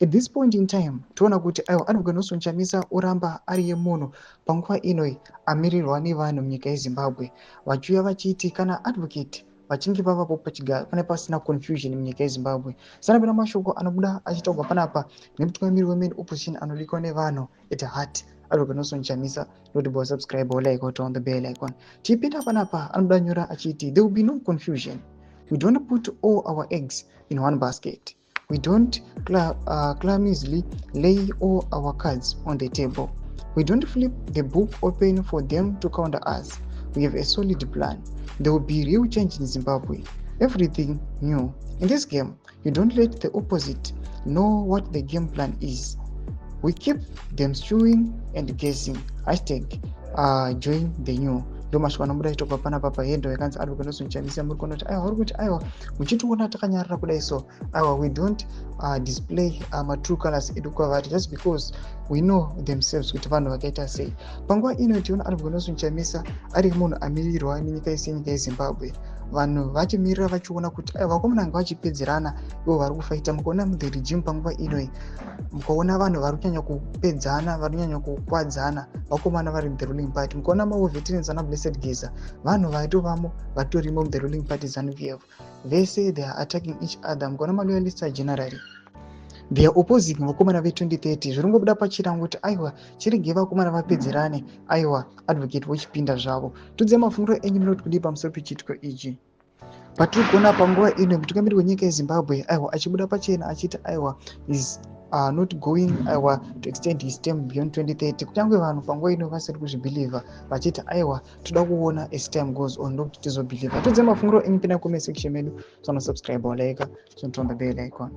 At this point in time toona kuti aiwa Advocate Nelson Chamisa oramba ari yemunhu panguva inoi amirirwa nevanhu munyika yeZimbabwe vachiuya vachiti kana advocate vachinge vavapo pachigaro pane pasina confusion munyika yeZimbabwe. Sanapena mashoko anobuda achitaurwa panapa nemutungamiri wemain opposition anodikanwa nevanhu at heart Advocate Nelson Chamisa. Notable subscribe or like or turn the bell icon. Tipita panapa anobuda nyora achiti there will be no confusion. We don't put all our eggs in one basket. We don't clumsily lay all our cards on the table. We don't flip the book open for them to counter us. We have a solid plan. There will be real change in Zimbabwe. Everything new. In this game, you don't let the opposite know what the game plan is. We keep them stewing and guessing. Hashtag join the new. Ndo mashoko anobuda achitobva panapa pahendo yakanzi Advocate Nelson Chamisa. Muri kuona kuti aiwa vari kuti aiwa muchitiona takanyarara kudai so aiwa we don't display true colors edu kwavari just because we know themselves kuti vanhu vakaita sei. Panguva ino tiona Advocate Nelson Chamisa ari munhu amirirwa nenyika yese yenyika yeZimbabwe. Vanhu vachimirira vachiona kuti aiwa vakomana vanga vachipedzerana ivo vari kufaita. Mukaona the regime panguva inoi mukaona vanhu vari kunyanya kupedzana vari kunyanya kukwadzana vakomana vari the ruling party. Mukaona mawo veterans ana Blessed Geza vanhu vatovamo vatorimo the ruling party ZANU-PF vese they are attacking each other. Mukaona maloyalists generally they are opposing vakomana ve2030 zviri ngobuda pachirango kuti aiwa chirege vakomana vapedzerane aiwa advocate vochipinda zvavo. Tudze mafungiro enyu munoti kudii pamusoro pechitiko ichi. Patiri kuona panguva ino mutungamiri wenyika yeZimbabwe aiwa achibuda pachena achiti aiwa is not going aiwa to extend his term beyond 2030. Kunyangwe vanhu panguva ino vasiri kuzvibhilivha vachiti aiwa toda kuona as time goes on ndokuti tizobhilivha. Tudze mafungiro enyu pinda comment section medu. Subscribe or like, turn the bell icon.